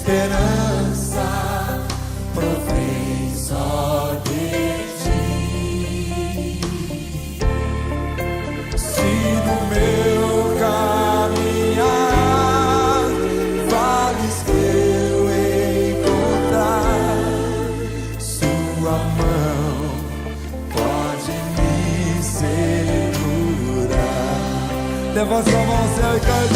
esperança provém só de ti. Se no meu caminhar vales que eu encontrar, sua mão pode me segurar. Levanta sua mão ao céu e cante.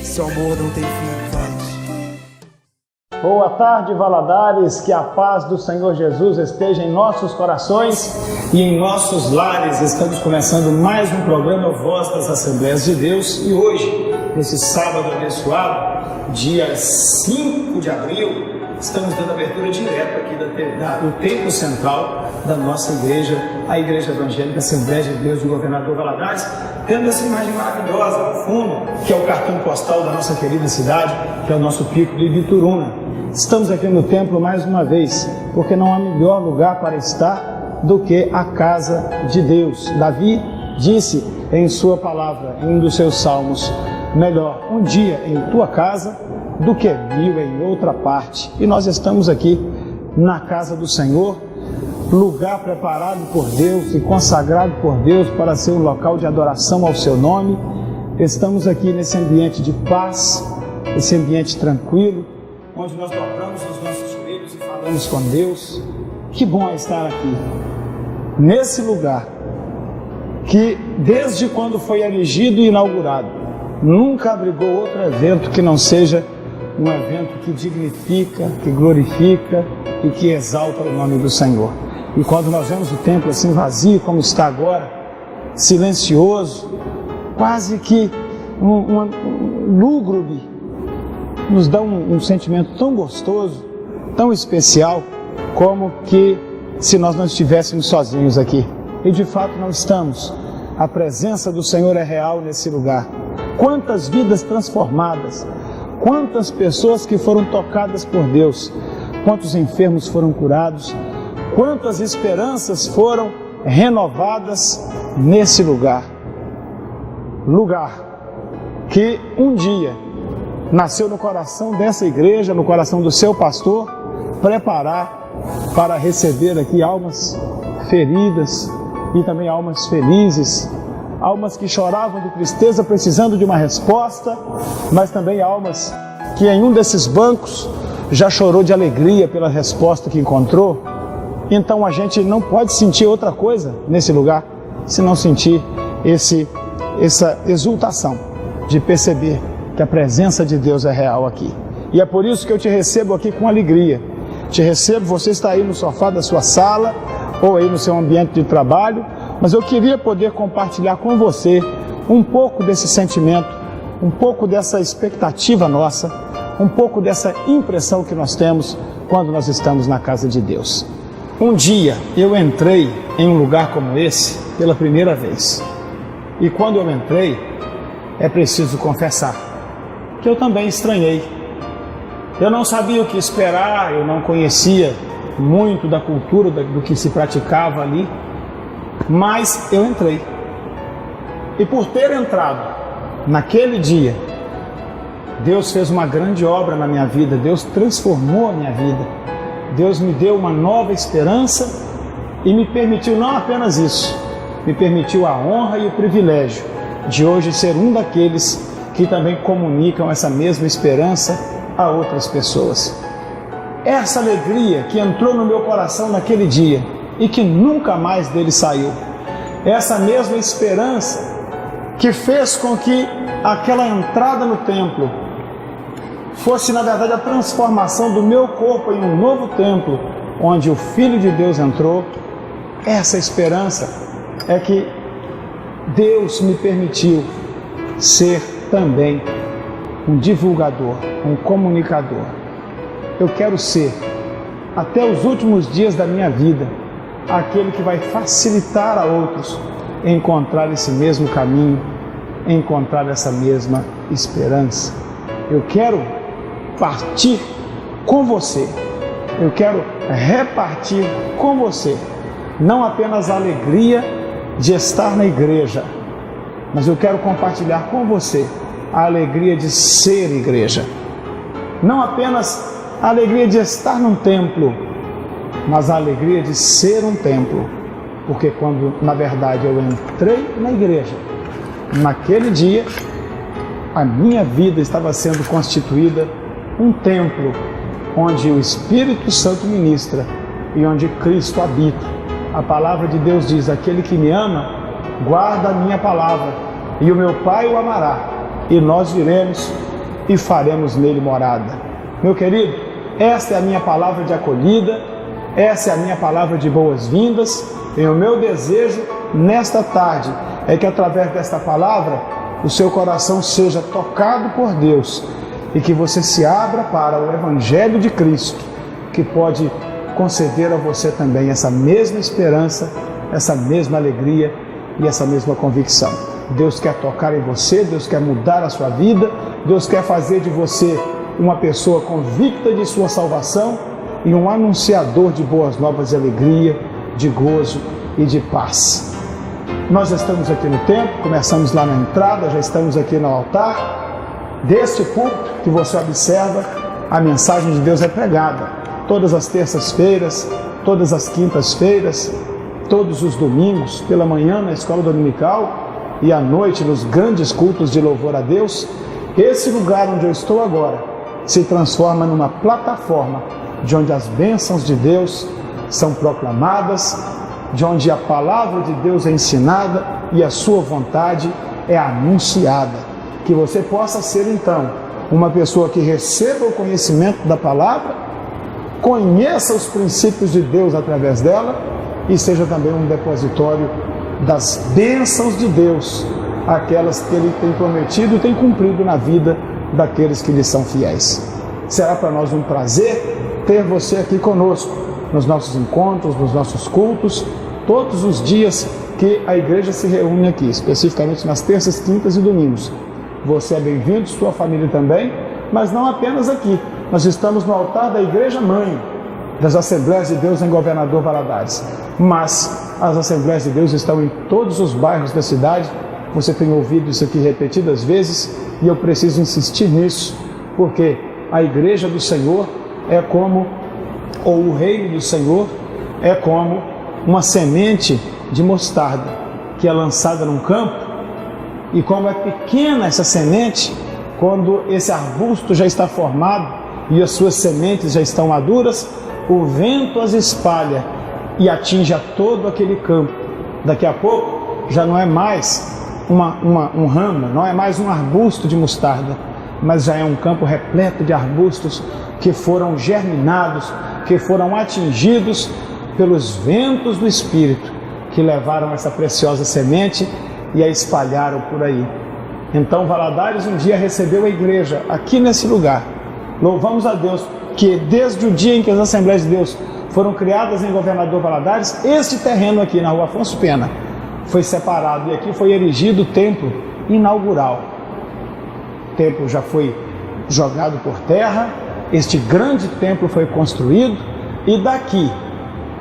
Seu amor não tem fim, cante. Boa tarde, Valadares, que a paz do Senhor Jesus esteja em nossos corações e em nossos lares. Estamos começando mais um programa Voz das Assembleias de Deus e hoje, nesse sábado abençoado, dia 5 de abril, estamos dando abertura direta aqui do templo central da nossa igreja, a Igreja Evangélica Assembleia de Deus do Governador Valadares, tendo essa imagem maravilhosa no fundo, que é o cartão postal da nossa querida cidade, que é o nosso pico de Ibituruna. Estamos aqui no templo mais uma vez, porque não há melhor lugar para estar do que a casa de Deus. Davi disse em sua palavra, em um dos seus salmos, melhor um dia em tua casa do que 1000 em outra parte. E nós estamos aqui na casa do Senhor, lugar preparado por Deus e consagrado por Deus para ser um local de adoração ao seu nome. Estamos aqui nesse ambiente de paz, esse ambiente tranquilo, onde nós dobramos os nossos joelhos e falamos com Deus. Que bom é estar aqui, nesse lugar, que desde quando foi erigido e inaugurado, nunca abrigou outro evento que não seja um evento que dignifica, que glorifica e que exalta o nome do Senhor. E quando nós vemos o templo assim vazio, como está agora, silencioso, quase que lúgubre, nos dá um sentimento tão gostoso, tão especial, como que se nós não estivéssemos sozinhos aqui. E de fato não estamos. A presença do Senhor é real nesse lugar. Quantas vidas transformadas, quantas pessoas que foram tocadas por Deus, quantos enfermos foram curados, quantas esperanças foram renovadas nesse lugar. Lugar que um dia nasceu no coração dessa igreja, no coração do seu pastor, preparar para receber aqui almas feridas e também almas felizes, almas que choravam de tristeza precisando de uma resposta, mas também almas que em um desses bancos já chorou de alegria pela resposta que encontrou. Então a gente não pode sentir outra coisa nesse lugar, se não sentir essa exultação de perceber que a presença de Deus é real aqui. E é por isso que eu te recebo aqui com alegria. Te recebo, você está aí no sofá da sua sala, ou aí no seu ambiente de trabalho, mas eu queria poder compartilhar com você um pouco desse sentimento, um pouco dessa expectativa nossa, um pouco dessa impressão que nós temos quando nós estamos na casa de Deus. Um dia eu entrei em um lugar como esse pela primeira vez. E quando eu entrei, é preciso confessar que eu também estranhei. Eu não sabia o que esperar, eu não conhecia muito da cultura, do que se praticava ali, mas eu entrei. E por ter entrado naquele dia, Deus fez uma grande obra na minha vida, Deus transformou a minha vida, Deus me deu uma nova esperança e me permitiu não apenas isso, me permitiu a honra e o privilégio de hoje ser um daqueles que também comunicam essa mesma esperança a outras pessoas. Essa alegria que entrou no meu coração naquele dia e que nunca mais dele saiu, essa mesma esperança que fez com que aquela entrada no templo fosse na verdade a transformação do meu corpo em um novo templo, onde o Filho de Deus entrou. Essa esperança é que Deus me permitiu ser também um divulgador, um comunicador. Eu quero ser, até os últimos dias da minha vida, aquele que vai facilitar a outros encontrar esse mesmo caminho, encontrar essa mesma esperança. Eu quero partir com você, eu quero repartir com você, não apenas a alegria de estar na igreja, mas eu quero compartilhar com você a alegria de ser igreja. Não apenas a alegria de estar num templo, mas a alegria de ser um templo. Porque quando, na verdade, eu entrei na igreja, naquele dia, a minha vida estava sendo constituída um templo, onde o Espírito Santo ministra e onde Cristo habita. A palavra de Deus diz: aquele que me ama, guarda a minha palavra, e o meu Pai o amará, e nós viremos e faremos nele morada. Meu querido, esta é a minha palavra de acolhida, essa é a minha palavra de boas-vindas, e o meu desejo nesta tarde é que através desta palavra o seu coração seja tocado por Deus e que você se abra para o Evangelho de Cristo, que pode conceder a você também essa mesma esperança, essa mesma alegria e essa mesma convicção. Deus quer tocar em você, Deus quer mudar a sua vida, Deus quer fazer de você uma pessoa convicta de sua salvação e um anunciador de boas novas de alegria, de gozo e de paz. Nós estamos aqui no templo, começamos lá na entrada, já estamos aqui no altar. Deste púlpito que você observa, a mensagem de Deus é pregada todas as terças-feiras, todas as quintas-feiras, todos os domingos, pela manhã na escola dominical e à noite nos grandes cultos de louvor a Deus. Esse lugar onde eu estou agora se transforma numa plataforma de onde as bênçãos de Deus são proclamadas, de onde a palavra de Deus é ensinada e a sua vontade é anunciada. Que você possa ser então uma pessoa que receba o conhecimento da palavra, conheça os princípios de Deus através dela e seja também um depositório das bênçãos de Deus, aquelas que Ele tem prometido e tem cumprido na vida daqueles que lhe são fiéis. Será para nós um prazer ter você aqui conosco, nos nossos encontros, nos nossos cultos, todos os dias que a igreja se reúne aqui, especificamente nas terças, quintas e domingos. Você é bem-vindo, sua família também, mas não apenas aqui. Nós estamos no altar da Igreja Mãe das Assembleias de Deus em Governador Valadares, mas as Assembleias de Deus estão em todos os bairros da cidade. Você tem ouvido isso aqui repetidas vezes e eu preciso insistir nisso, porque a Igreja do Senhor é como, ou o reino do Senhor é como uma semente de mostarda que é lançada num campo, e como é pequena essa semente, quando esse arbusto já está formado e as suas sementes já estão maduras, o vento as espalha e atinge a todo aquele campo. Daqui a pouco já não é mais um ramo, não é mais um arbusto de mostarda, mas já é um campo repleto de arbustos que foram germinados, que foram atingidos pelos ventos do Espírito, que levaram essa preciosa semente e a espalharam por aí. Então Valadares um dia recebeu a igreja aqui nesse lugar. Louvamos a Deus que desde o dia em que as Assembleias de Deus foram criadas em Governador Valadares, este terreno aqui na Rua Afonso Pena foi separado e aqui foi erigido o templo inaugural. O templo já foi jogado por terra, este grande templo foi construído e daqui,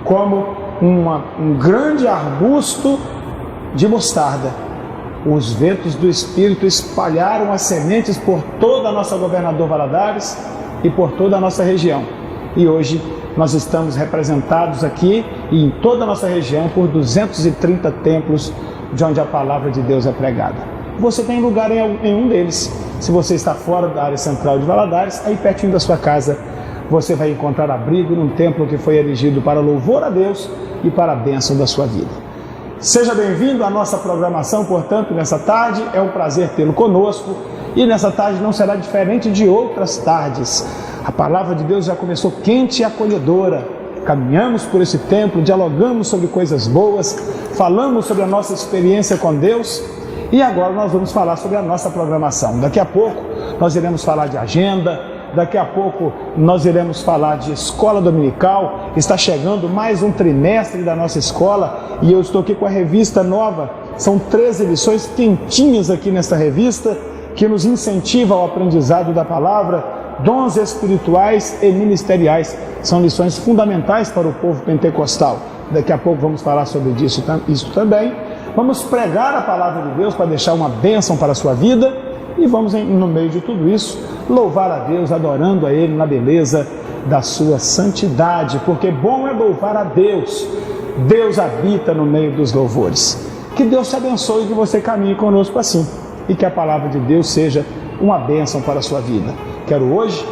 como um grande arbusto de mostarda, os ventos do Espírito espalharam as sementes por toda a nossa Governador Valadares e por toda a nossa região. E hoje nós estamos representados aqui e em toda a nossa região por 230 templos de onde a palavra de Deus é pregada. Você tem lugar em um deles. Se você está fora da área central de Valadares, aí pertinho da sua casa, você vai encontrar abrigo num templo que foi erigido para louvor a Deus e para a bênção da sua vida. Seja bem-vindo à nossa programação, portanto, nessa tarde. É um prazer tê-lo conosco e nessa tarde não será diferente de outras tardes. A palavra de Deus já começou quente e acolhedora. caminhamos por esse tempo, dialogamos sobre coisas boas, falamos sobre a nossa experiência com Deus e agora nós vamos falar sobre a nossa programação. Daqui a pouco nós iremos falar de agenda, daqui a pouco nós iremos falar de escola dominical. Está chegando mais um trimestre da nossa escola e eu estou aqui com a revista nova. São 13 lições quentinhas aqui nesta revista que nos incentiva ao aprendizado da palavra. Dons espirituais e ministeriais são lições fundamentais para o povo pentecostal. Daqui a pouco vamos falar sobre isso também. Vamos pregar a palavra de Deus para deixar uma bênção para a sua vida e vamos, no meio de tudo isso, louvar a Deus, adorando a Ele na beleza da sua santidade, porque bom é louvar a Deus. Deus habita no meio dos louvores. Que Deus te abençoe e que você caminhe conosco assim e que a palavra de Deus seja uma bênção para a sua vida. Quero hoje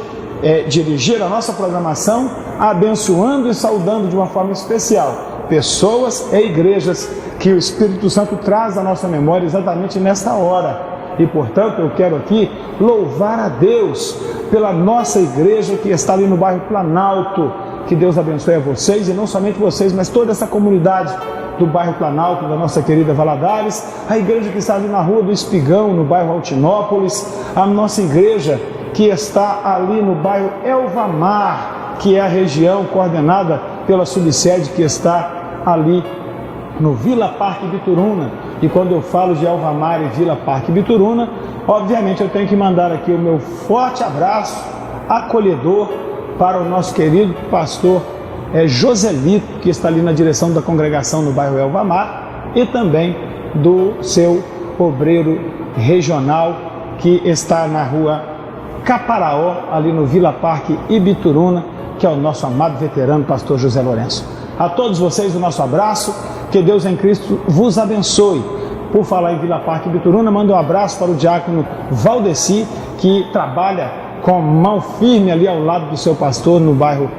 dirigir a nossa programação abençoando e saudando de uma forma especial pessoas e igrejas que o Espírito Santo traz à nossa memória exatamente nesta hora. E, portanto, eu quero aqui louvar a Deus pela nossa igreja que está ali no bairro Planalto. Que Deus abençoe a vocês, e não somente vocês, mas toda essa comunidade do bairro Planalto, da nossa querida Valadares, a igreja que está ali na Rua do Espigão, no bairro Altinópolis, a nossa igreja que está ali no bairro Elvamar, que é a região coordenada pela subsede que está ali no Vila Parque Bituruna. E quando eu falo de Elvamar e Vila Parque Bituruna, obviamente eu tenho que mandar aqui o meu forte abraço acolhedor para o nosso querido pastor Joselito, que está ali na direção da congregação no bairro Elvamar, e também do seu obreiro regional que está na rua Caparaó, ali no Vila Parque Ibituruna, que é o nosso amado veterano pastor José Lourenço. A todos vocês o nosso abraço, que Deus em Cristo vos abençoe. Por falar em Vila Parque Ibituruna, mando um abraço para o diácono Valdeci, que trabalha com mão firme ali ao lado do seu pastor no bairro,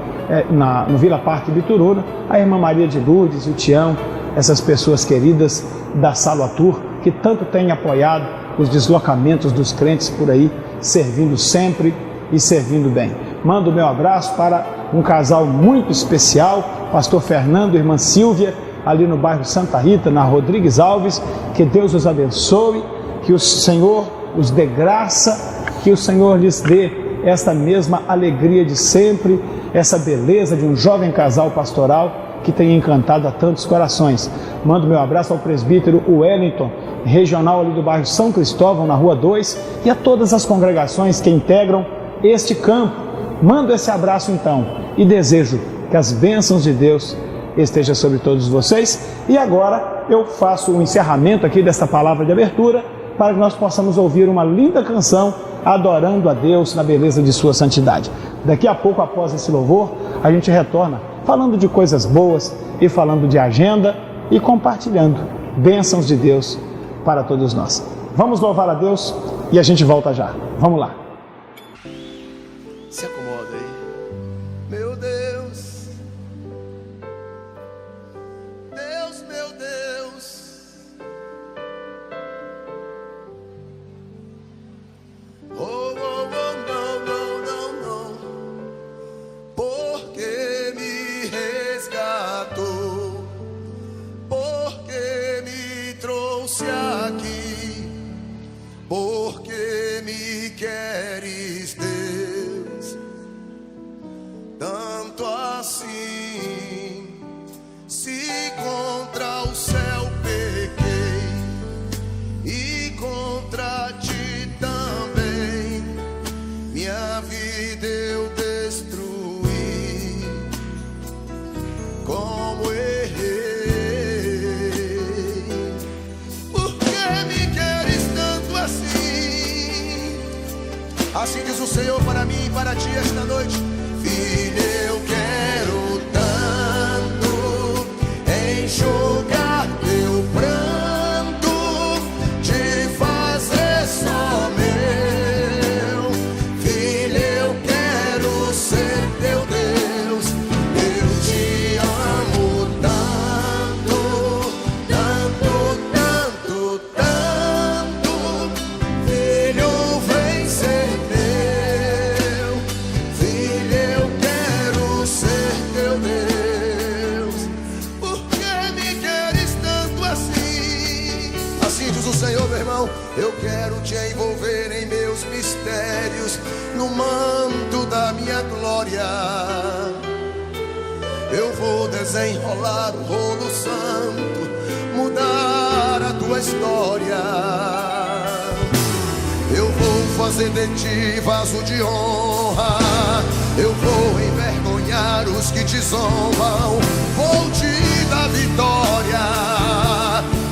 no Vila Parque Ibituruna, a irmã Maria de Lourdes, o Tião, essas pessoas queridas da Saluatur, que tanto têm apoiado os deslocamentos dos crentes por aí, servindo sempre e servindo bem. Mando o meu abraço para um casal muito especial, pastor Fernando e irmã Silvia, ali no bairro Santa Rita, na Rodrigues Alves. Que Deus os abençoe, que o Senhor os dê graça, que o Senhor lhes dê esta mesma alegria de sempre, essa beleza de um jovem casal pastoral que tem encantado a tantos corações. Mando meu abraço ao presbítero Wellington, regional ali do bairro São Cristóvão, na Rua 2, e a todas as congregações que integram este campo. Mando esse abraço então e desejo que as bênçãos de Deus estejam sobre todos vocês. E agora eu faço o encerramento aqui desta palavra de abertura para que nós possamos ouvir uma linda canção adorando a Deus na beleza de sua santidade. Daqui a pouco, após esse louvor, a gente retorna falando de coisas boas e falando de agenda e compartilhando bênçãos de Deus para todos nós. Vamos louvar a Deus e a gente volta já. Vamos lá. Se acomoda aí. Meu Deus, Deus, meu Deus, oh, oh, oh, não, não, não, não, porque me resgatou, porque me trouxe aqui, porque me queres, Deus, tanto assim. Se contra o céu pequei e contra ti também, minha vida eu destruí, como errei. Por que me queres tanto assim? Assim diz o Senhor para mim e para ti esta noite: filho, eu quero tanto enxugar teu pranto, te fazer só meu. Filho, eu quero ser teu Deus. Eu te amo tanto, tanto, tanto, tanto. Filho, vem ser meu. Filho, eu quero ser teu Deus. envolver em meus mistérios, no manto da minha glória. Eu vou desenrolar o rolo santo, mudar a tua história. Eu vou fazer de ti vaso de honra, eu vou envergonhar os que te zombam, vou te dar vitória,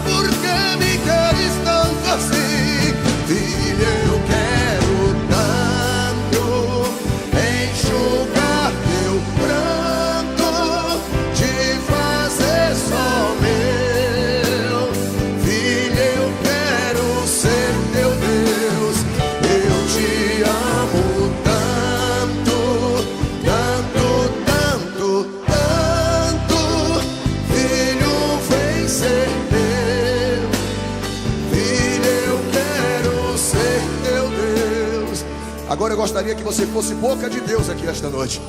porque me queres tanto assim. Filho, eu quero tanto enxugar teu pranto, te fazer só meu. Filho, eu quero ser teu Deus, eu te amo tanto, tanto, tanto, tanto. Filho, vem ser teu. Filho, eu quero ser teu Deus. Agora eu gostaria que você fosse boca de Deus aqui esta noite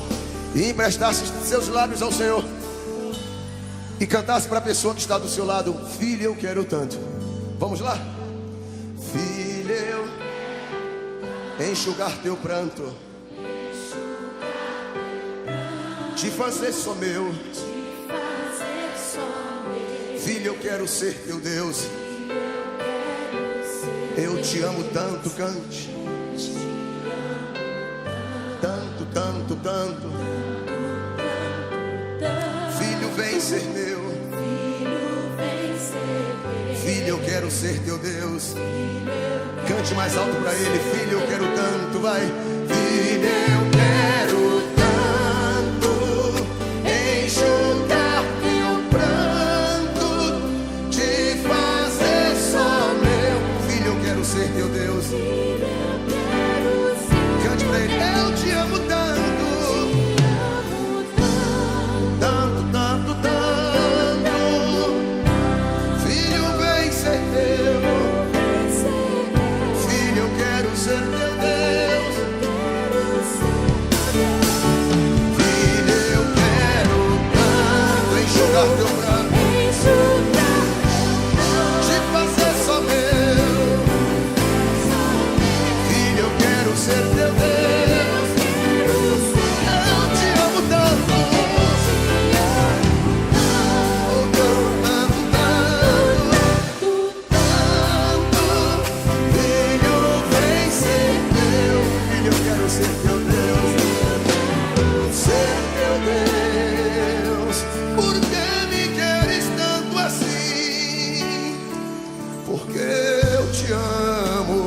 e emprestasse seus lábios ao Senhor e cantasse para a pessoa que está do seu lado: filho, eu quero tanto. Vamos lá? Filho, eu enxugar teu pranto, te fazer só meu. Filho, eu quero ser teu Deus, eu te amo tanto, cante. Tanto, tanto, tanto. Filho, vem ser meu. Filho, eu quero ser teu Deus. Cante mais alto pra ele. Filho, eu quero tanto, vai. Filho, eu quero tanto enxugar teu pranto, te fazer só meu. Filho, eu quero ser teu Deus. Cante pra ele. Eu te amo tanto, tanto, tanto, tanto. Filho, vem ser teu. Filho, eu quero ser teu Deus. Filho, eu quero tanto enxugar teu pranto, te fazer só meu. Filho, eu quero ser teu Deus. Eu te amo tanto, oh, tanto, tanto, tanto. Filho, vem ser teu. Filho, eu quero ser teu Deus, ser teu Deus. Por que me queres tanto assim? Porque eu te amo.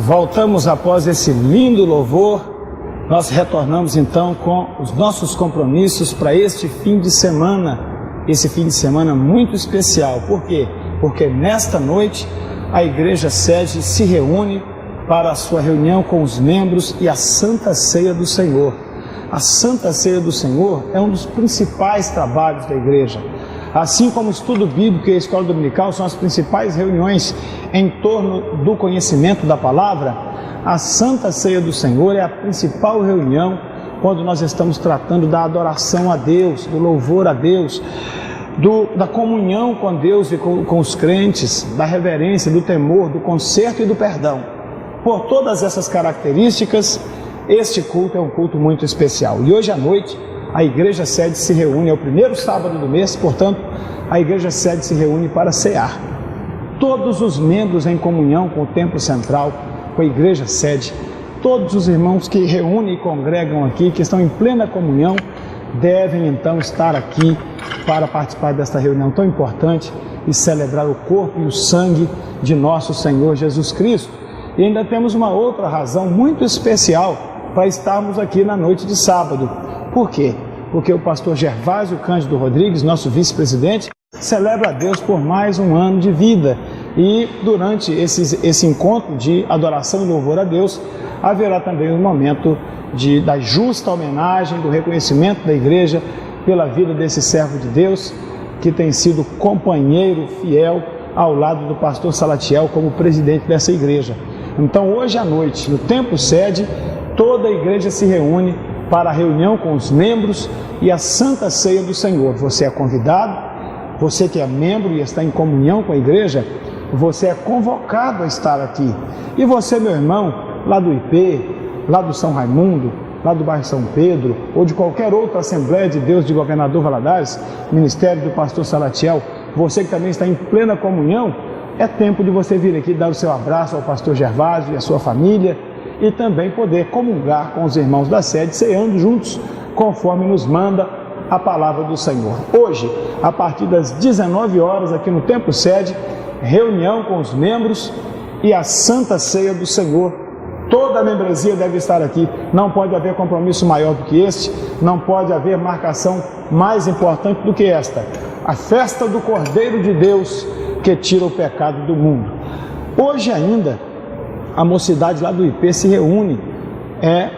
Voltamos após esse lindo louvor. Nós retornamos então com os nossos compromissos para este fim de semana. Esse fim de semana muito especial. Por quê? Porque nesta noite a Igreja Sede se reúne para a sua reunião com os membros e a Santa Ceia do Senhor. A Santa Ceia do Senhor é um dos principais trabalhos da Igreja. Assim como o estudo bíblico e a escola dominical são as principais reuniões em torno do conhecimento da palavra, a Santa Ceia do Senhor é a principal reunião quando nós estamos tratando da adoração a Deus, do louvor a Deus, da comunhão com Deus e com os crentes, da reverência, do temor, do conserto e do perdão. Por todas essas características, este culto é um culto muito especial. E hoje à noite, a Igreja Sede se reúne, é o primeiro sábado do mês, portanto, a Igreja Sede se reúne para cear. Todos os membros em comunhão com o Templo Central, com a Igreja Sede, todos os irmãos que reúnem e congregam aqui, que estão em plena comunhão, devem então estar aqui para participar desta reunião tão importante e celebrar o corpo e o sangue de nosso Senhor Jesus Cristo. E ainda temos uma outra razão muito especial para estarmos aqui na noite de sábado. Por quê? Porque o pastor Gervásio Cândido Rodrigues, nosso vice-presidente, celebra a Deus por mais um ano de vida. E durante esse encontro de adoração e louvor a Deus, haverá também um momento da justa homenagem, do reconhecimento da igreja pela vida desse servo de Deus, que tem sido companheiro fiel ao lado do pastor Salatiel como presidente dessa igreja. Então hoje à noite, no templo sede, toda a igreja se reúne para a reunião com os membros e a Santa Ceia do Senhor. Você é convidado, você que é membro e está em comunhão com a igreja, você é convocado a estar aqui. E você, meu irmão, lá do IP, lá do São Raimundo, lá do bairro São Pedro, ou de qualquer outra Assembleia de Deus de Governador Valadares, Ministério do Pastor Salatiel, você que também está em plena comunhão, é tempo de você vir aqui dar o seu abraço ao pastor Gervásio e a sua família e também poder comungar com os irmãos da sede, ceando juntos, conforme nos manda a palavra do Senhor. Hoje, a partir das 19 horas, aqui no templo sede, reunião com os membros e a Santa Ceia do Senhor. Toda a membresia deve estar aqui, não pode haver compromisso maior do que este, não pode haver marcação mais importante do que esta, a festa do Cordeiro de Deus que tira o pecado do mundo. Hoje ainda, a mocidade lá do IP se reúne,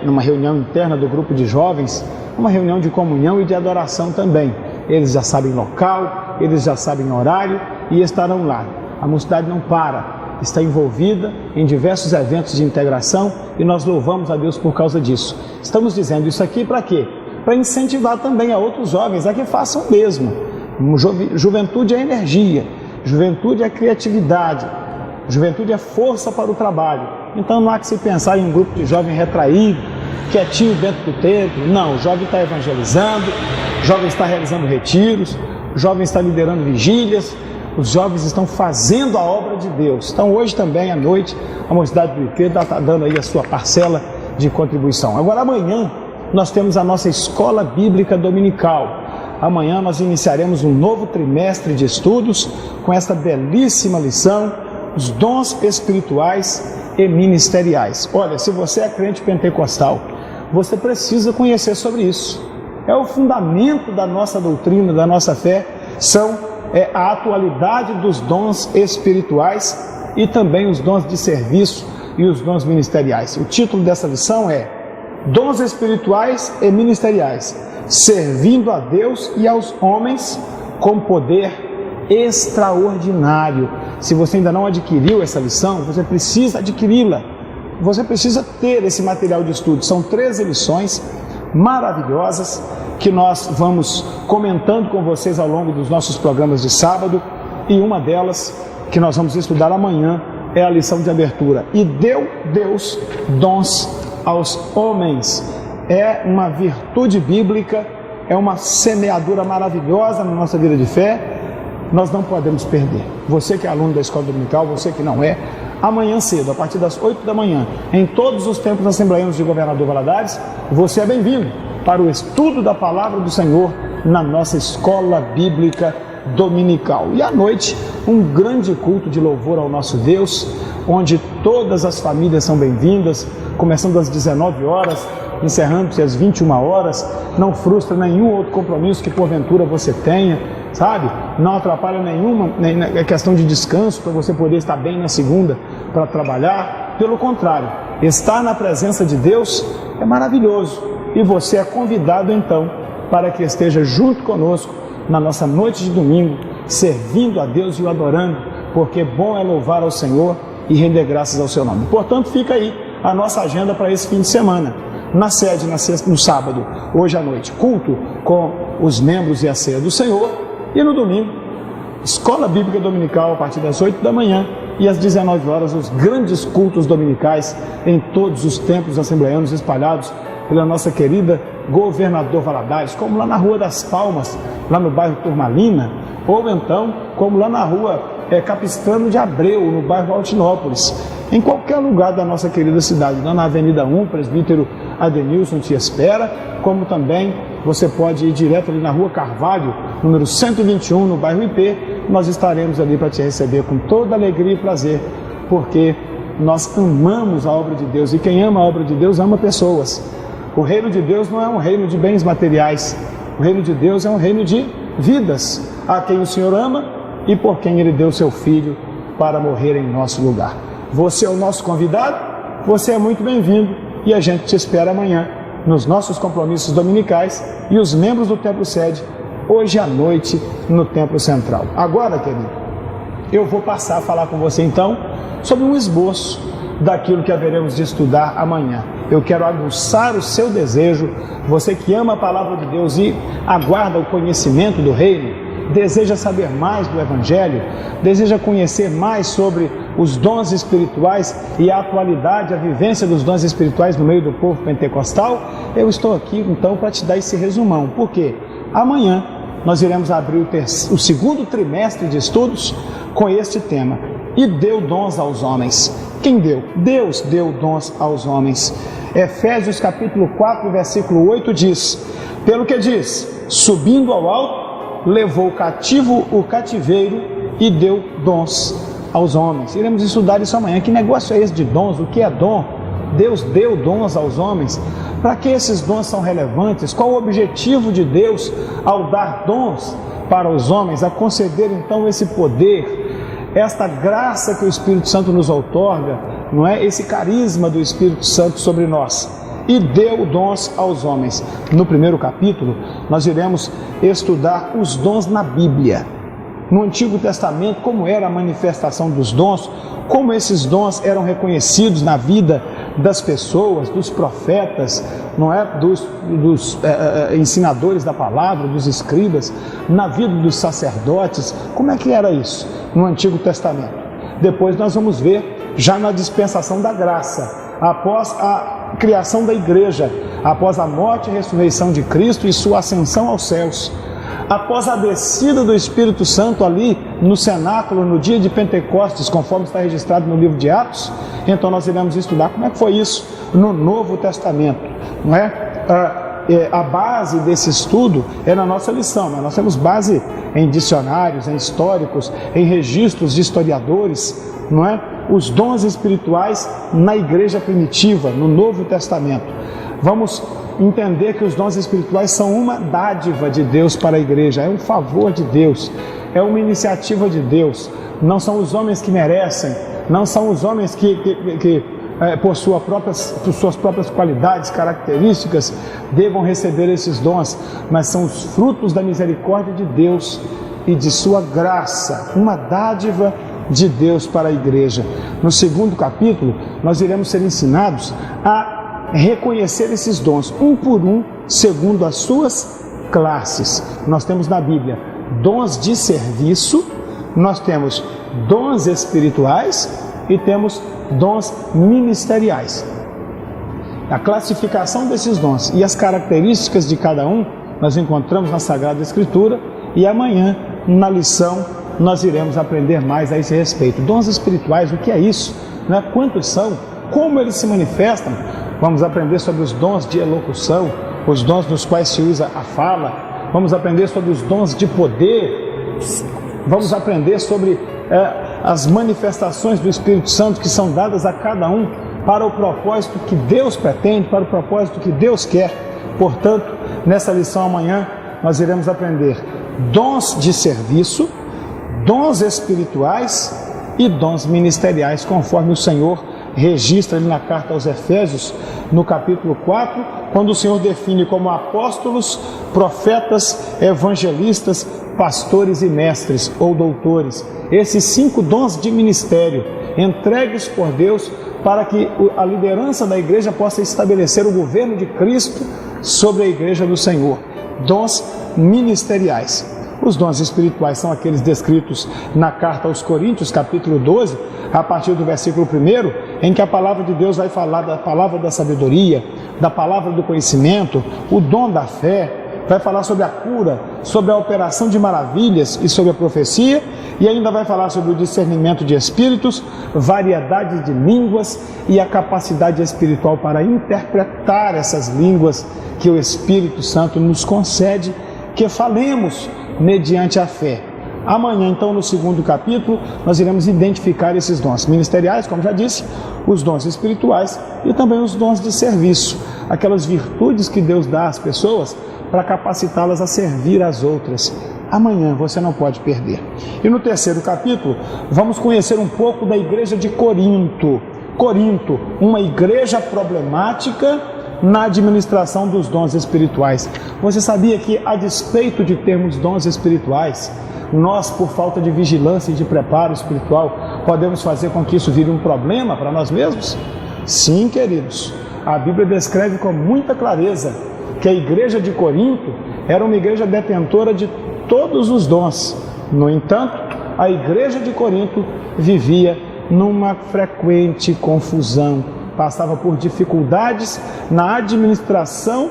numa reunião interna do grupo de jovens, uma reunião de comunhão e de adoração também. Eles já sabem local, eles já sabem horário e estarão lá. A mocidade não para, está envolvida em diversos eventos de integração e nós louvamos a Deus por causa disso. Estamos dizendo isso aqui para quê? Para incentivar também a outros jovens a que façam o mesmo. Juventude é energia, juventude é criatividade, juventude é força para o trabalho. Então não há que se pensar em um grupo de jovem retraído, quietinho dentro do templo. Não, o jovem está evangelizando, o jovem está realizando retiros, o jovem está liderando vigílias, os jovens estão fazendo a obra de Deus. Então hoje também à noite a mocidade do IP está dando aí a sua parcela de contribuição. Agora amanhã nós temos a nossa escola bíblica dominical. Amanhã nós iniciaremos um novo trimestre de estudos com esta belíssima lição, os dons espirituais e ministeriais. Olha, se você é crente pentecostal, você precisa conhecer sobre isso. É o fundamento da nossa doutrina, da nossa fé, a atualidade dos dons espirituais e também os dons de serviço e os dons ministeriais. O título dessa lição é Dons Espirituais e Ministeriais, servindo a Deus e aos homens com poder extraordinário. Se você ainda não adquiriu essa lição, você precisa adquiri-la. Você precisa ter esse material de estudo. São 13 lições maravilhosas que nós vamos comentando com vocês ao longo dos nossos programas de sábado, e uma delas que nós vamos estudar amanhã é a lição de abertura. E deu Deus dons aos homens. É uma virtude bíblica, é uma semeadura maravilhosa na nossa vida de fé. Nós não podemos perder. Você que é aluno da escola dominical, você que não é, amanhã cedo, a partir das 8 da manhã, em todos os templos assembleianos de Governador Valadares, você é bem-vindo para o estudo da Palavra do Senhor na nossa escola bíblica dominical. E à noite, um grande culto de louvor ao nosso Deus, onde todas as famílias são bem-vindas, começando às 19 horas, encerrando-se às 21 horas, não frustra nenhum outro compromisso que porventura você tenha, sabe? Não atrapalha nenhuma questão de descanso para você poder estar bem na segunda para trabalhar. Pelo contrário, estar na presença de Deus é maravilhoso e você é convidado então para que esteja junto conosco na nossa noite de domingo, servindo a Deus e o adorando, porque bom é louvar ao Senhor e render graças ao seu nome. Portanto, fica aí a nossa agenda para esse fim de semana. Na sede, no sábado, hoje à noite, culto com os membros e a ceia do Senhor. E no domingo, escola bíblica dominical a partir das 8 da manhã e às 19 horas, os grandes cultos dominicais em todos os templos assembleianos espalhados pela nossa querida Governador Valadares, como lá na Rua das Palmas, lá no bairro Turmalina, ou então como lá na Rua Capistrano de Abreu, no bairro Altinópolis. Em qualquer lugar da nossa querida cidade, lá na Avenida 1, Presbítero Adenilson te espera, como também você pode ir direto ali na Rua Carvalho, número 121, no bairro IP. Nós estaremos ali para te receber com toda alegria e prazer, porque nós amamos a obra de Deus, e quem ama a obra de Deus ama pessoas. O reino de Deus não é um reino de bens materiais, o reino de Deus é um reino de vidas, a quem o Senhor ama e por quem Ele deu seu Filho para morrer em nosso lugar. Você é o nosso convidado, você é muito bem-vindo e a gente te espera amanhã nos nossos compromissos dominicais e os membros do Templo Sede, hoje à noite no Templo Central. Agora, querido, eu vou passar a falar com você então sobre um esboço daquilo que haveremos de estudar amanhã. Eu quero aguçar o seu desejo, você que ama a palavra de Deus e aguarda o conhecimento do reino, deseja saber mais do Evangelho, deseja conhecer mais sobre os dons espirituais e a atualidade, a vivência dos dons espirituais no meio do povo pentecostal, eu estou aqui então para te dar esse resumão. Por quê? Amanhã nós iremos abrir o segundo trimestre de estudos com este tema. E deu dons aos homens. Quem deu? Deus deu dons aos homens. Efésios capítulo 4, versículo 8 diz: pelo que diz, subindo ao alto, levou cativo o cativeiro e deu dons aos homens. Iremos estudar isso amanhã. Que negócio é esse de dons? O que é dom? Deus deu dons aos homens. Para que esses dons são relevantes? Qual o objetivo de Deus ao dar dons para os homens, a conceder então esse poder, esta graça que o Espírito Santo nos outorga, não é? Esse carisma do Espírito Santo sobre nós. E deu dons aos homens. No primeiro capítulo, nós iremos estudar os dons na Bíblia. No Antigo Testamento, como era a manifestação dos dons, como esses dons eram reconhecidos na vida das pessoas, dos profetas, não é? dos ensinadores da palavra, dos escribas, na vida dos sacerdotes. Como é que era isso no Antigo Testamento? Depois nós vamos ver, já na dispensação da graça, após a criação da igreja, após a morte e ressurreição de Cristo e sua ascensão aos céus, após a descida do Espírito Santo ali no cenáculo, no dia de Pentecostes, conforme está registrado no livro de Atos. Então nós iremos estudar como é que foi isso no Novo Testamento, não é? A base desse estudo é na nossa lição, né? Nós temos base em dicionários, em históricos, em registros de historiadores, não é? Os dons espirituais na igreja primitiva, no Novo Testamento. Vamos entender que os dons espirituais são uma dádiva de Deus para a igreja, é um favor de Deus, é uma iniciativa de Deus. Não são os homens que merecem, não são os homens que por suas próprias qualidades, características, devam receber esses dons, mas são os frutos da misericórdia de Deus e de sua graça, uma dádiva de Deus para a igreja. No segundo capítulo, nós iremos ser ensinados a reconhecer esses dons, um por um, segundo as suas classes. Nós temos na Bíblia dons de serviço, nós temos dons espirituais e temos dons ministeriais. A classificação desses dons e as características de cada um nós encontramos na Sagrada Escritura, e amanhã, na lição, nós iremos aprender mais a esse respeito. Dons espirituais, o que é isso? Né? Quantos são? Como eles se manifestam? Vamos aprender sobre os dons de elocução, os dons nos quais se usa a fala. Vamos aprender sobre os dons de poder. Vamos aprender sobre as manifestações do Espírito Santo que são dadas a cada um para o propósito que Deus pretende, para o propósito que Deus quer. Portanto, nessa lição amanhã, nós iremos aprender dons de serviço, dons espirituais e dons ministeriais, conforme o Senhor registra ali na carta aos Efésios, no capítulo 4, quando o Senhor define como apóstolos, profetas, evangelistas, pastores e mestres ou doutores. Esses 5 dons de ministério entregues por Deus para que a liderança da igreja possa estabelecer o governo de Cristo sobre a igreja do Senhor. Dons ministeriais. Os dons espirituais são aqueles descritos na carta aos Coríntios, capítulo 12, a partir do versículo 1, em que a palavra de Deus vai falar da palavra da sabedoria, da palavra do conhecimento, o dom da fé, vai falar sobre a cura, sobre a operação de maravilhas e sobre a profecia, e ainda vai falar sobre o discernimento de espíritos, variedade de línguas e a capacidade espiritual para interpretar essas línguas que o Espírito Santo nos concede, que falemos mediante a fé. Amanhã, então, no segundo capítulo, nós iremos identificar esses dons ministeriais, como já disse, os dons espirituais e também os dons de serviço, aquelas virtudes que Deus dá às pessoas para capacitá-las a servir às outras. Amanhã você não pode perder. E no terceiro capítulo, vamos conhecer um pouco da igreja de Corinto. Corinto, uma igreja problemática na administração dos dons espirituais. Você sabia que, a despeito de termos dons espirituais, nós, por falta de vigilância e de preparo espiritual, podemos fazer com que isso vire um problema para nós mesmos? Sim, queridos. A Bíblia descreve com muita clareza que a igreja de Corinto era uma igreja detentora de todos os dons. No entanto, a igreja de Corinto vivia numa frequente confusão, passava por dificuldades na administração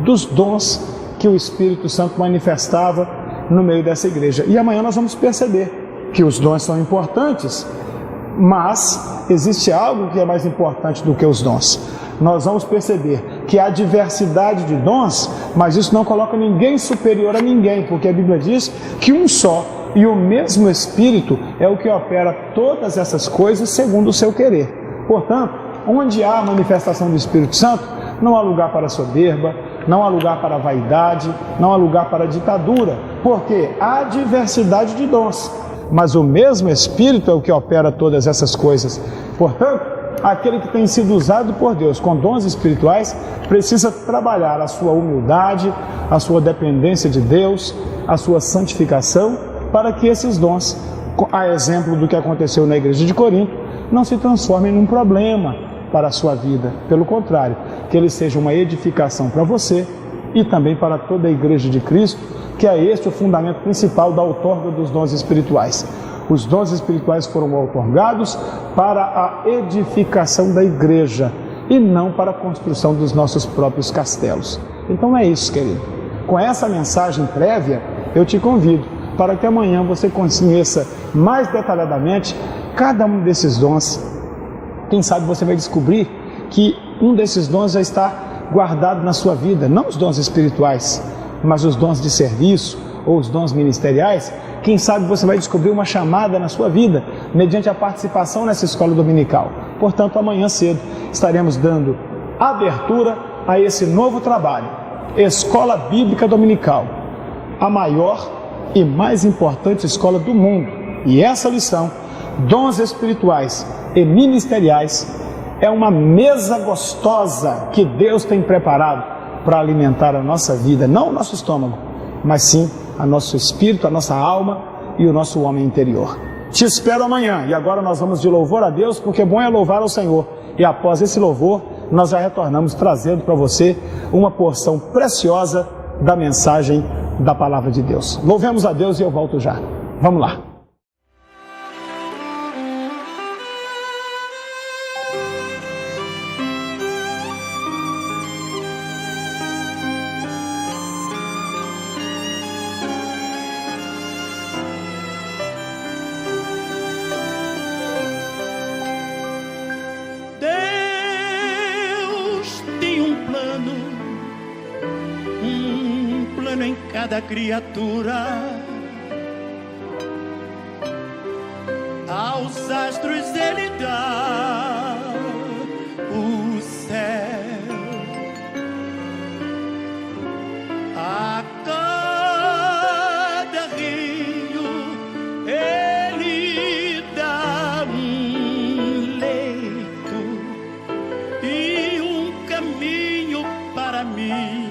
dos dons que o Espírito Santo manifestava no meio dessa igreja. E amanhã nós vamos perceber que os dons são importantes, mas existe algo que é mais importante do que os dons. Nós vamos perceber que há diversidade de dons, mas isso não coloca ninguém superior a ninguém, porque a Bíblia diz que um só e o mesmo Espírito é o que opera todas essas coisas segundo o seu querer. Portanto, onde há manifestação do Espírito Santo, não há lugar para soberba, não há lugar para vaidade, não há lugar para ditadura, porque há diversidade de dons, mas o mesmo Espírito é o que opera todas essas coisas. Portanto, aquele que tem sido usado por Deus com dons espirituais precisa trabalhar a sua humildade, a sua dependência de Deus, a sua santificação, para que esses dons, a exemplo do que aconteceu na igreja de Corinto, não se transformem num problema para a sua vida. Pelo contrário, que ele seja uma edificação para você e também para toda a igreja de Cristo, que é este o fundamento principal da outorga dos dons espirituais. Os dons espirituais foram outorgados para a edificação da igreja e não para a construção dos nossos próprios castelos. Então é isso, querido. Com essa mensagem prévia, eu te convido para que amanhã você conheça mais detalhadamente cada um desses dons. Quem sabe você vai descobrir que um desses dons já está guardado na sua vida, não os dons espirituais, mas os dons de serviço ou os dons ministeriais. Quem sabe você vai descobrir uma chamada na sua vida mediante a participação nessa escola dominical. Portanto, amanhã cedo estaremos dando abertura a esse novo trabalho, Escola Bíblica Dominical, a maior e mais importante escola do mundo. E essa lição, dons espirituais e ministeriais, é uma mesa gostosa que Deus tem preparado para alimentar a nossa vida, não o nosso estômago, mas sim a nosso espírito, a nossa alma e o nosso homem interior. Te espero amanhã. E agora nós vamos de louvor a Deus, porque bom é louvar ao Senhor. E após esse louvor, nós já retornamos trazendo para você uma porção preciosa da mensagem da Palavra de Deus. Louvemos a Deus e eu volto já. Vamos lá. Em cada criatura, aos astros ele dá o céu, a cada rio ele dá um leito e um caminho para mim.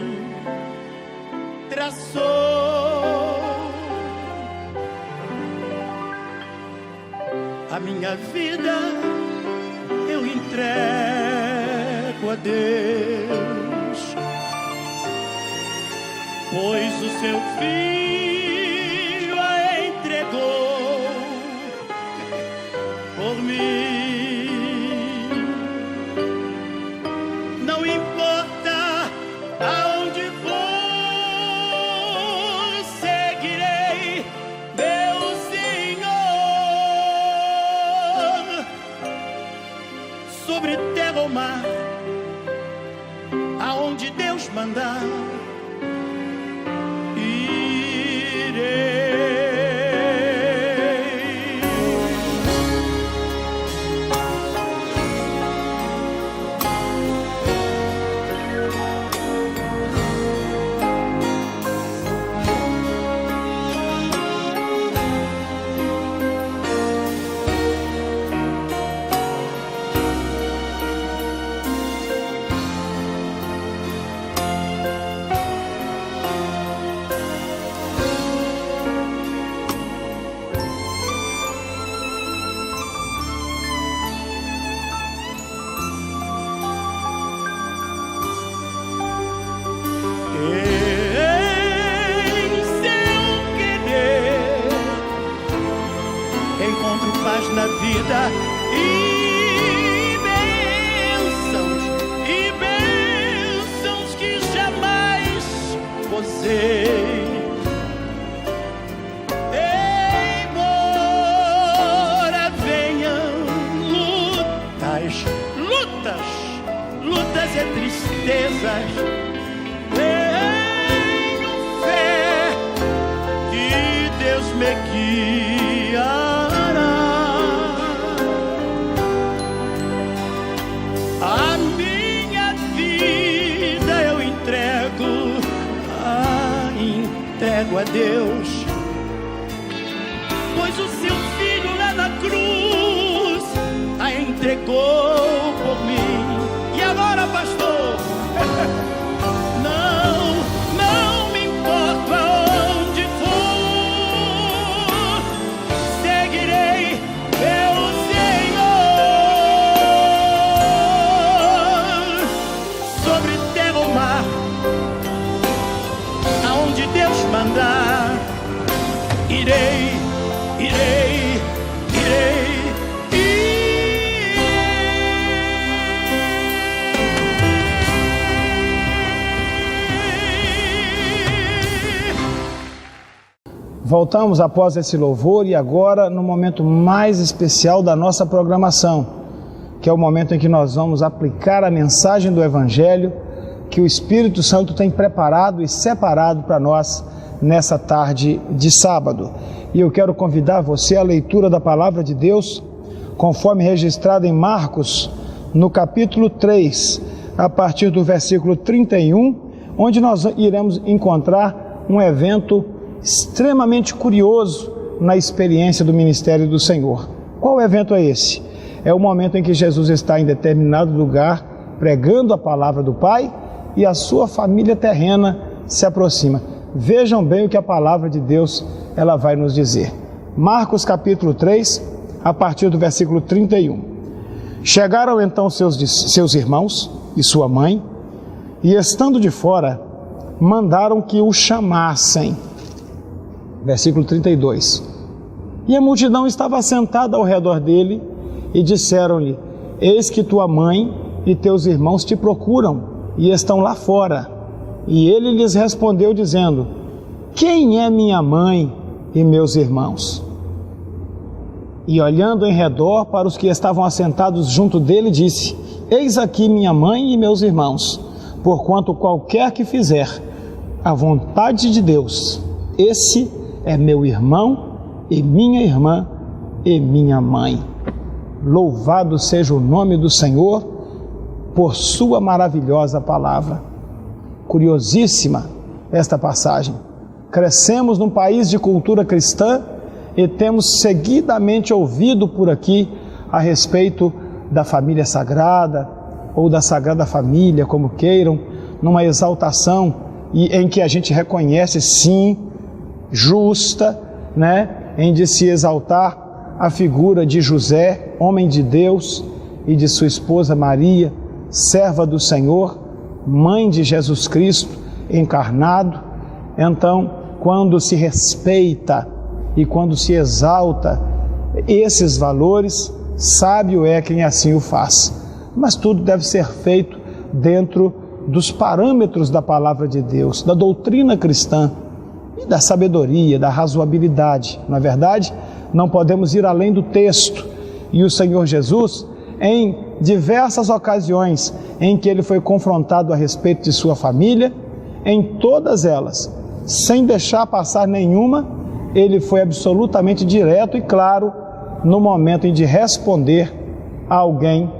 A minha vida eu entrego a Deus, pois o seu Filho a entregou por mim. Não importa aonde for, sobre terra ou mar, aonde Deus mandar, irei. paz na vida e bênçãos que jamais gozei. Embora venham lutas e tristezas, tenho fé que Deus me guiará. A minha vida eu entrego a Deus, pois o seu filho lá na cruz a entregou por mim. E agora, pastor, não me importa aonde for, seguirei meu Senhor. Sobre terra ou mar, aonde Deus mandar, irei. Voltamos após esse louvor e agora no momento mais especial da nossa programação, que é o momento em que nós vamos aplicar a mensagem do Evangelho que o Espírito Santo tem preparado e separado para nós nessa tarde de sábado. E eu quero convidar você à leitura da Palavra de Deus, conforme registrado em Marcos, no capítulo 3, a partir do versículo 31, onde nós iremos encontrar um evento extremamente curioso na experiência do ministério do Senhor. Qual evento é esse? É o momento em que Jesus está em determinado lugar pregando a palavra do Pai e a sua família terrena se aproxima. Vejam bem o que a palavra de Deus ela vai nos dizer. Marcos capítulo 3, a partir do versículo 31. Chegaram então seus irmãos e sua mãe, e estando de fora, mandaram que o chamassem. Versículo 32. E a multidão estava sentada ao redor dele, e disseram-lhe: eis que tua mãe e teus irmãos te procuram, e estão lá fora. E ele lhes respondeu dizendo: quem é minha mãe e meus irmãos? E olhando em redor para os que estavam assentados junto dele, disse: eis aqui minha mãe e meus irmãos, porquanto qualquer que fizer a vontade de Deus, esse é meu irmão e minha irmã e minha mãe. Louvado seja o nome do Senhor por sua maravilhosa palavra. Curiosíssima esta passagem. Crescemos num país de cultura cristã e temos seguidamente ouvido por aqui a respeito da família sagrada ou da Sagrada Família, como queiram, numa exaltação em que a gente reconhece sim, justa, em de se exaltar a figura de José, homem de Deus, e de sua esposa Maria, serva do Senhor, mãe de Jesus Cristo encarnado. Então, quando se respeita e quando se exalta esses valores, sábio é quem assim o faz. Mas tudo deve ser feito dentro dos parâmetros da palavra de Deus, da doutrina cristã e da sabedoria, da razoabilidade. Na verdade, não podemos ir além do texto. E o Senhor Jesus, em diversas ocasiões em que ele foi confrontado a respeito de sua família, em todas elas, sem deixar passar nenhuma, ele foi absolutamente direto e claro no momento em de responder a alguém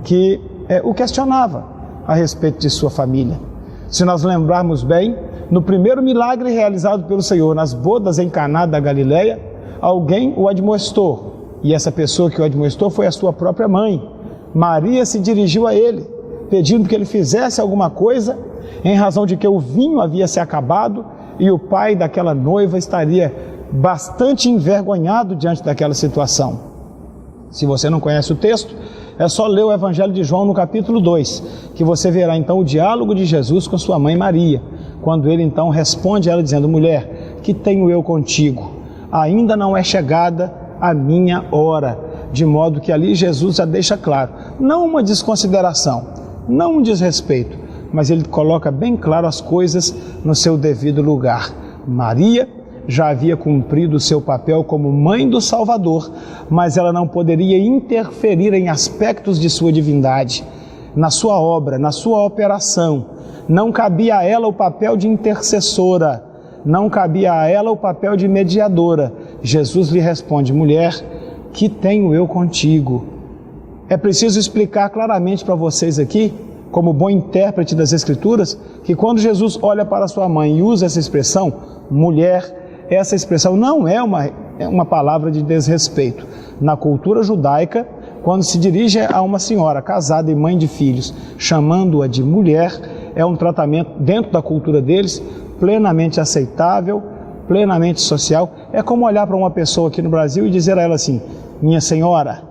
que o questionava a respeito de sua família. Se nós lembrarmos bem, no primeiro milagre realizado pelo Senhor nas bodas em Caná da Galileia, alguém o admoestou, e essa pessoa que o admoestou foi a sua própria mãe. Maria se dirigiu a ele, pedindo que ele fizesse alguma coisa, em razão de que o vinho havia se acabado e o pai daquela noiva estaria bastante envergonhado diante daquela situação. Se você não conhece o texto, é só ler o Evangelho de João no capítulo 2, que você verá então o diálogo de Jesus com sua mãe Maria, quando ele então responde a ela dizendo: mulher, que tenho eu contigo? Ainda não é chegada a minha hora. de modo que ali Jesus já deixa claro, não uma desconsideração, não um desrespeito, mas ele coloca bem claro as coisas no seu devido lugar. Maria já havia cumprido o seu papel como mãe do Salvador, mas ela não poderia interferir em aspectos de sua divindade, na sua obra, na sua operação. Não cabia a ela o papel de intercessora, não cabia a ela o papel de mediadora. Jesus lhe responde: mulher, que tenho eu contigo? É preciso explicar claramente para vocês aqui, como bom intérprete das Escrituras, que quando Jesus olha para sua mãe e usa essa expressão, mulher, essa expressão não é uma palavra de desrespeito. Na cultura judaica, quando se dirige a uma senhora casada e mãe de filhos, chamando-a de mulher, é um tratamento dentro da cultura deles plenamente aceitável, plenamente social. É como olhar para uma pessoa aqui no Brasil e dizer a ela assim: minha senhora,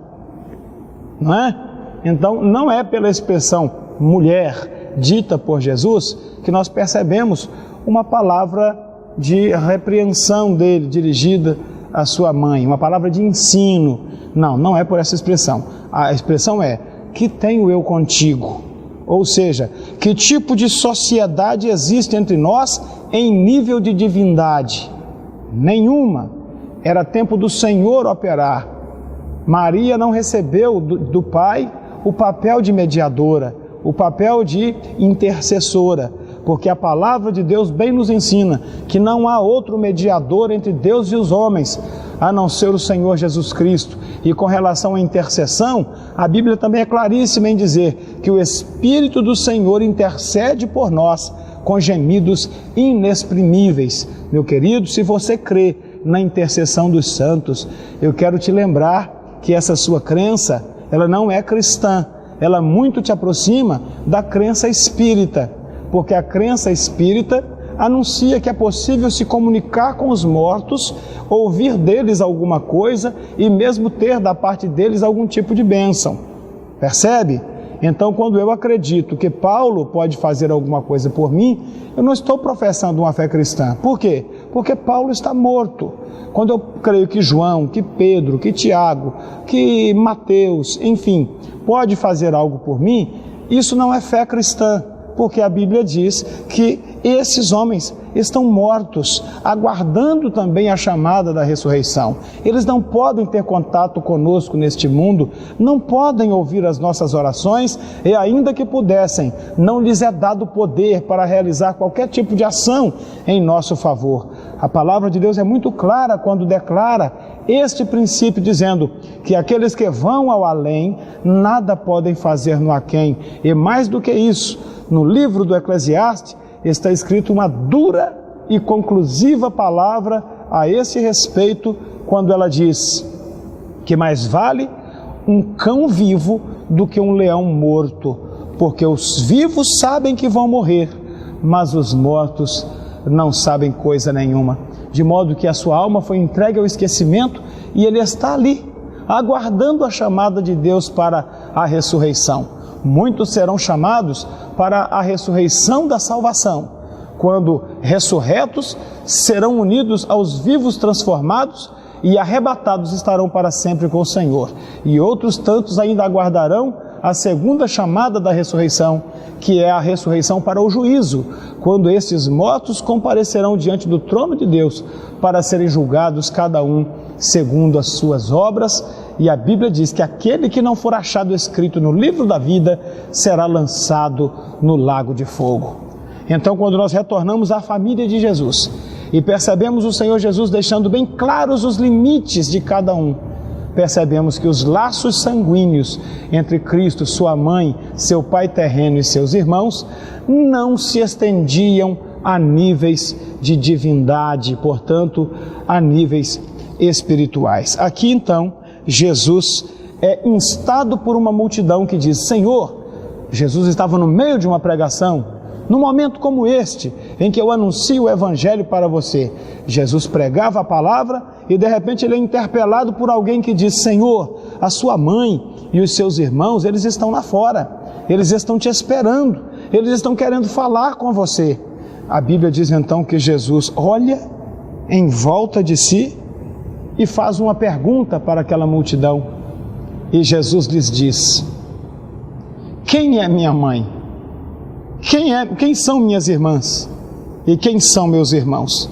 não é? Então não é pela expressão mulher dita por Jesus que nós percebemos uma palavra de repreensão dele dirigida à sua mãe, uma palavra de ensino. Não é por essa expressão. A expressão é: que tenho eu contigo? Ou seja, que tipo de sociedade existe entre nós em nível de divindade? Nenhuma. Era tempo do Senhor operar. Maria não recebeu do Pai o papel de mediadora, o papel de intercessora, porque a palavra de Deus bem nos ensina que não há outro mediador entre Deus e os homens, a não ser o Senhor Jesus Cristo. E com relação à intercessão, a Bíblia também é claríssima em dizer que o Espírito do Senhor intercede por nós com gemidos inexprimíveis. Meu querido, se você crê na intercessão dos santos, eu quero te lembrar que essa sua crença, ela não é cristã, ela muito te aproxima da crença espírita, porque a crença espírita anuncia que é possível se comunicar com os mortos, ouvir deles alguma coisa e mesmo ter da parte deles algum tipo de bênção. Percebe? Então, quando eu acredito que Paulo pode fazer alguma coisa por mim, eu não estou professando uma fé cristã. Por quê? Porque Paulo está morto. Quando eu creio que João, que Pedro, que Tiago, que Mateus, enfim, pode fazer algo por mim, isso não é fé cristã, porque a Bíblia diz que esses homens estão mortos, aguardando também a chamada da ressurreição. Eles não podem ter contato conosco neste mundo, não podem ouvir as nossas orações, e ainda que pudessem, não lhes é dado poder para realizar qualquer tipo de ação em nosso favor. A palavra de Deus é muito clara quando declara este princípio, dizendo que aqueles que vão ao além nada podem fazer no aquém. E mais do que isso, no livro do Eclesiastes está escrito uma dura e conclusiva palavra a esse respeito, quando ela diz que mais vale um cão vivo do que um leão morto, porque os vivos sabem que vão morrer, mas os mortos não sabem coisa nenhuma, de modo que a sua alma foi entregue ao esquecimento e ele está ali, aguardando a chamada de Deus para a ressurreição. Muitos serão chamados para a ressurreição da salvação, quando ressurretos serão unidos aos vivos transformados e arrebatados estarão para sempre com o Senhor. E outros tantos ainda aguardarão a segunda chamada da ressurreição, que é a ressurreição para o juízo, quando estes mortos comparecerão diante do trono de Deus para serem julgados cada um segundo as suas obras. E a Bíblia diz que aquele que não for achado escrito no livro da vida será lançado no lago de fogo. Então, quando nós retornamos à família de Jesus e percebemos o Senhor Jesus deixando bem claros os limites de cada um, percebemos que os laços sanguíneos entre Cristo, sua mãe, seu pai terreno e seus irmãos não se estendiam a níveis de divindade, portanto, a níveis espirituais. Aqui, então, Jesus é instado por uma multidão que diz: Senhor, Jesus estava no meio de uma pregação, num momento como este, em que eu anuncio o Evangelho para você. Jesus pregava a palavra e de repente ele é interpelado por alguém que diz: Senhor, a sua mãe e os seus irmãos, eles estão lá fora, eles estão te esperando, eles estão querendo falar com você. A Bíblia diz então que Jesus olha em volta de si e faz uma pergunta para aquela multidão: E Jesus lhes diz: quem é minha mãe? Quem são minhas irmãs? E quem são meus irmãos?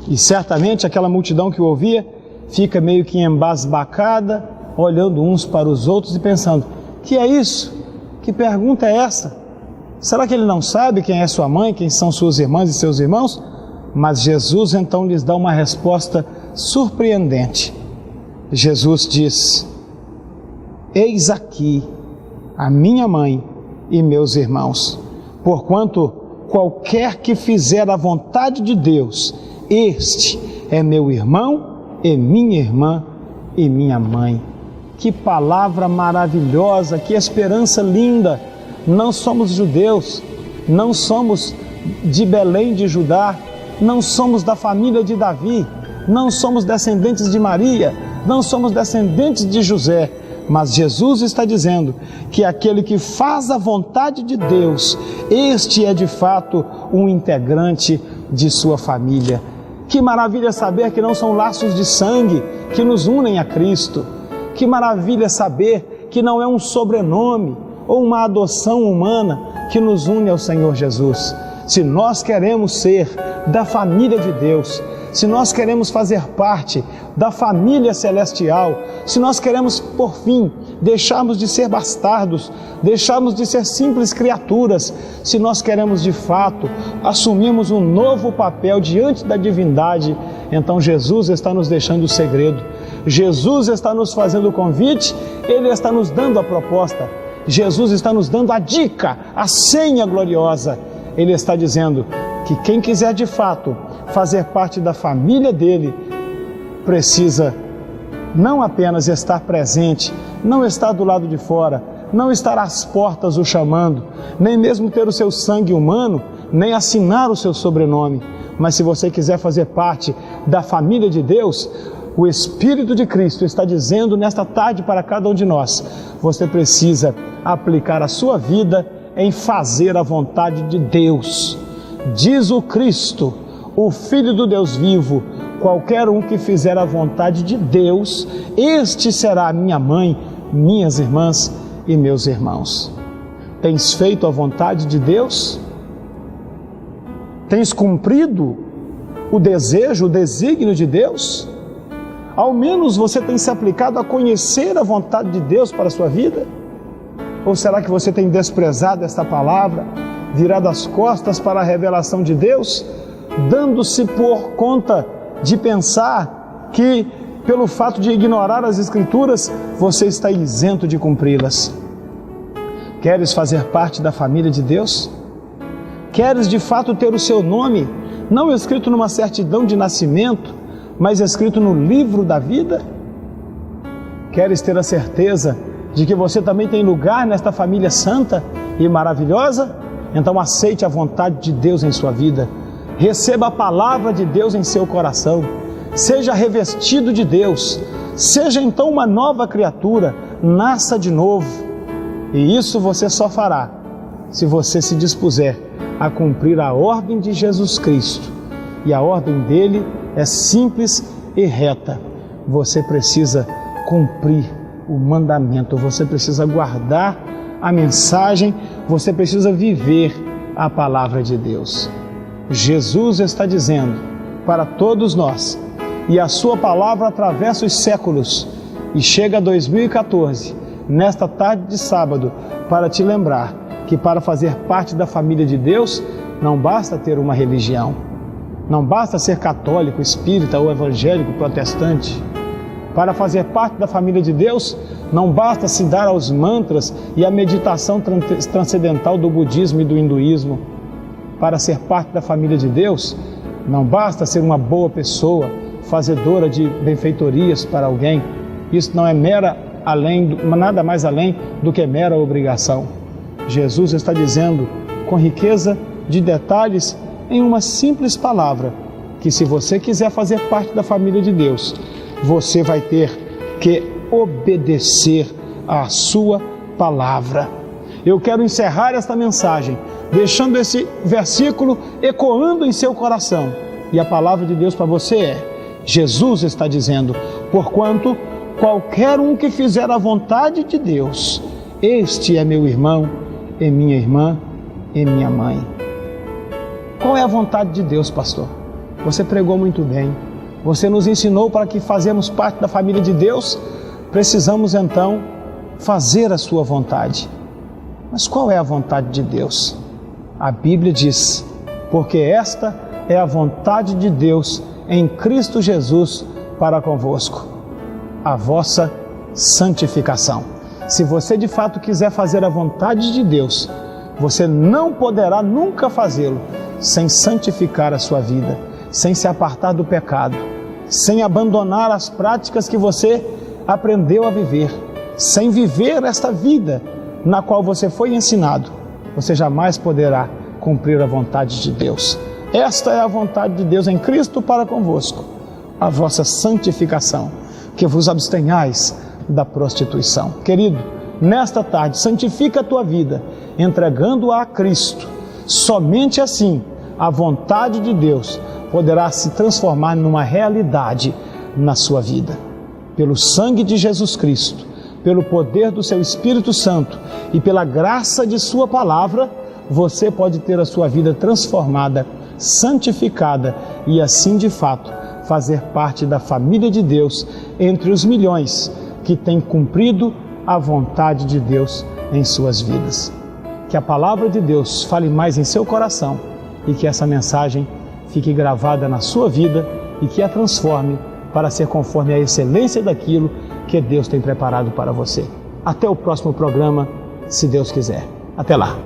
E certamente aquela multidão que o ouvia fica meio que embasbacada, olhando uns para os outros e pensando: que é isso? Que pergunta é essa? Será que ele não sabe quem é sua mãe, quem são suas irmãs e seus irmãos? Mas Jesus então lhes dá uma resposta surpreendente. Jesus diz: eis aqui a minha mãe e meus irmãos, porquanto qualquer que fizer a vontade de Deus, este é meu irmão e minha irmã e minha mãe. Que palavra maravilhosa, que esperança linda! Não somos judeus, não somos de Belém de Judá, não somos da família de Davi, não somos descendentes de Maria, não somos descendentes de José, mas Jesus está dizendo que aquele que faz a vontade de Deus, este é de fato um integrante de sua família. Que maravilha saber que não são laços de sangue que nos unem a Cristo. Que maravilha saber que não é um sobrenome ou uma adoção humana que nos une ao Senhor Jesus. Se nós queremos ser da família de Deus, se nós queremos fazer parte da família celestial, se nós queremos, por fim, deixarmos de ser bastardos, deixarmos de ser simples criaturas, se nós queremos de fato assumirmos um novo papel diante da divindade, então Jesus está nos deixando o segredo, Jesus está nos fazendo o convite, Ele está nos dando a proposta, Jesus está nos dando a dica, a senha gloriosa. Ele está dizendo que quem quiser de fato fazer parte da família dele, precisa não apenas estar presente, não estar do lado de fora, não estar às portas o chamando, nem mesmo ter o seu sangue humano, nem assinar o seu sobrenome, mas se você quiser fazer parte da família de Deus, o Espírito de Cristo está dizendo nesta tarde para cada um de nós: você precisa aplicar a sua vida em fazer a vontade de Deus. Diz o Cristo, o Filho do Deus vivo: qualquer um que fizer a vontade de Deus, este será minha mãe, minhas irmãs e meus irmãos. Tens feito a vontade de Deus? Tens cumprido o desejo, o desígnio de Deus? Ao menos você tem se aplicado a conhecer a vontade de Deus para a sua vida? Ou será que você tem desprezado esta palavra, virado as costas para a revelação de Deus, dando-se por conta de pensar que, pelo fato de ignorar as Escrituras, você está isento de cumpri-las? Queres fazer parte da família de Deus? Queres de fato ter o seu nome, não escrito numa certidão de nascimento, mas escrito no livro da vida? Queres ter a certeza de que você também tem lugar nesta família santa e maravilhosa? Então aceite a vontade de Deus em sua vida, receba a palavra de Deus em seu coração, seja revestido de Deus, seja então uma nova criatura, nasça de novo. E isso você só fará se você se dispuser a cumprir a ordem de Jesus Cristo. E a ordem dele é simples e reta. Você precisa cumprir o mandamento, você precisa guardar a mensagem, você precisa viver a palavra de Deus. Jesus está dizendo para todos nós, e a sua palavra atravessa os séculos e chega a 2014, nesta tarde de sábado, para te lembrar que para fazer parte da família de Deus, não basta ter uma religião, não basta ser católico, espírita ou evangélico, protestante. Para fazer parte da família de Deus, não basta se dar aos mantras e à meditação transcendental do budismo e do hinduísmo. Para ser parte da família de Deus, não basta ser uma boa pessoa, fazedora de benfeitorias para alguém. Isso não é nada mais além do que mera obrigação. Jesus está dizendo, com riqueza de detalhes, em uma simples palavra, que se você quiser fazer parte da família de Deus, você vai ter que obedecer à sua palavra. Eu quero encerrar esta mensagem deixando esse versículo ecoando em seu coração. E a palavra de Deus para você é: Jesus está dizendo, porquanto qualquer um que fizer a vontade de Deus, este é meu irmão, é minha irmã, é minha mãe. Qual é a vontade de Deus, pastor? Você pregou muito bem. Você nos ensinou para que fazemos parte da família de Deus, precisamos então fazer a sua vontade. Mas qual é a vontade de Deus? A Bíblia diz: porque esta é a vontade de Deus em Cristo Jesus para convosco, a vossa santificação. Se você de fato quiser fazer a vontade de Deus, você não poderá nunca fazê-lo sem santificar a sua vida, sem se apartar do pecado, sem abandonar as práticas que você aprendeu a viver, sem viver esta vida na qual você foi ensinado. Você jamais poderá cumprir a vontade de Deus. Esta é a vontade de Deus em Cristo para convosco, a vossa santificação, que vos abstenhais da prostituição. Querido, nesta tarde, santifica a tua vida, entregando-a a Cristo. Somente assim, a vontade de Deus poderá se transformar numa realidade na sua vida. Pelo sangue de Jesus Cristo, pelo poder do seu Espírito Santo e pela graça de sua palavra, você pode ter a sua vida transformada, santificada e assim, de fato, fazer parte da família de Deus entre os milhões que têm cumprido a vontade de Deus em suas vidas. Que a palavra de Deus fale mais em seu coração e que essa mensagem fique gravada na sua vida e que a transforme para ser conforme a excelência daquilo que Deus tem preparado para você. Até o próximo programa, se Deus quiser. Até lá.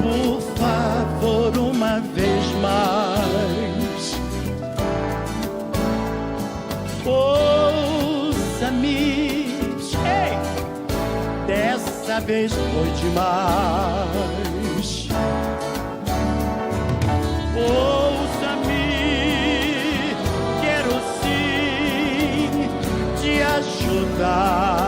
Por favor, uma vez mais, ouça-me, ei, dessa vez foi demais. Ouça-me, quero sim te ajudar.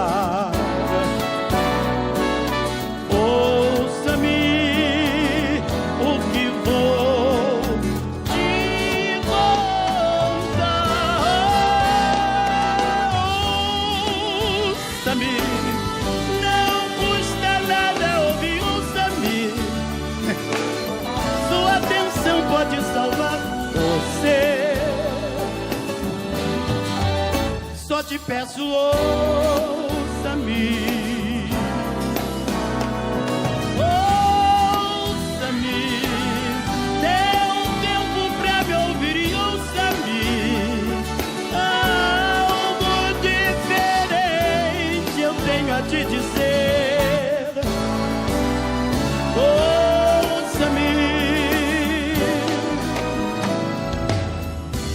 Não custa nada ouvir, ouça-me. Sua atenção pode salvar você. Só te peço, ouça-me. Ouça-me. Dê um tempo pra me ouvir e ouça-me. Algo diferente eu tenho a te dizer. Ouça-me.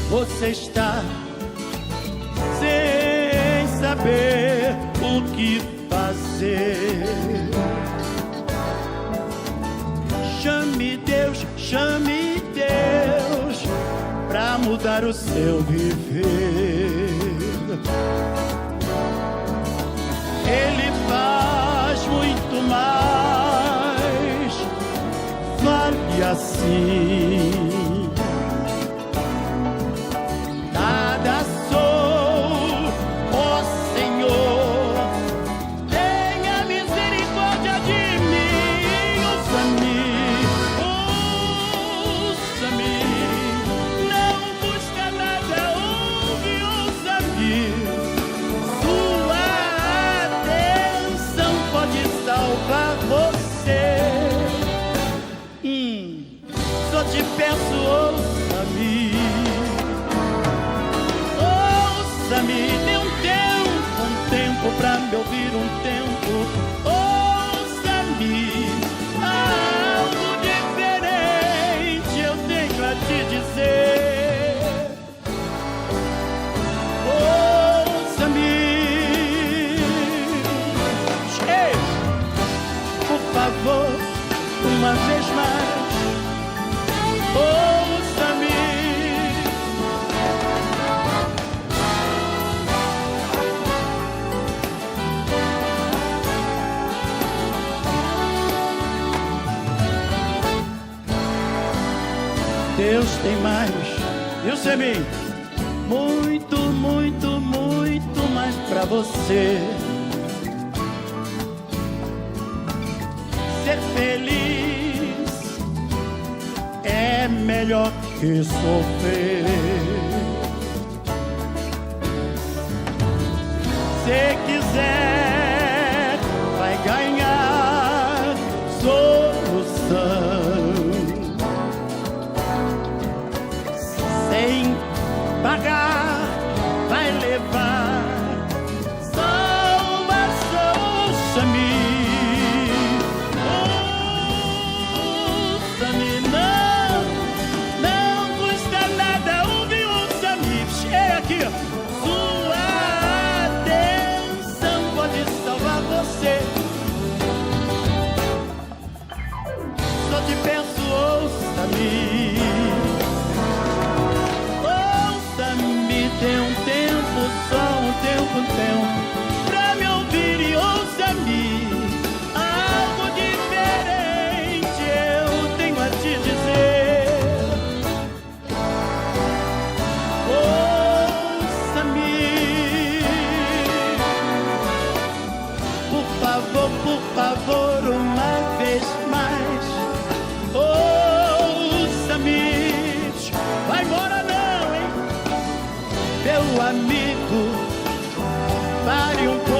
Você está sem saber o que fazer. Chame Deus pra mudar o seu viver. Ele faz muito mais, vale assim. Nada sou, ó Senhor, tenha misericórdia de mim. Ouça-me, ouça-me, não custa nada ouvir, ouça-me. Sua atenção pode salvar você. Só te peço, ouça-me. Ouça-me, dê um tempo pra me ouvir, um tempo. Ouça-me, algo diferente eu tenho a te dizer. Ouça-me, ei, por Deus tem mais. E o Semi? Muito, muito, muito mais pra você. Ser feliz é melhor que sofrer. Se quiser, vai ganhar solução. Sem pagar, vai levar salvação. Ouça-me, ouça-me, não custa nada ouvir. Ouça-me, chega aqui, sua atenção pode salvar você. Só te peço, ouça-me. Tem um tempo, só um tempo pra me ouvir e ouça-me. Algo diferente eu tenho a te dizer. Ouça-me, por favor, uma vez mais. Ouça-me, vai embora não, hein? Meu amigo, pare um pouco.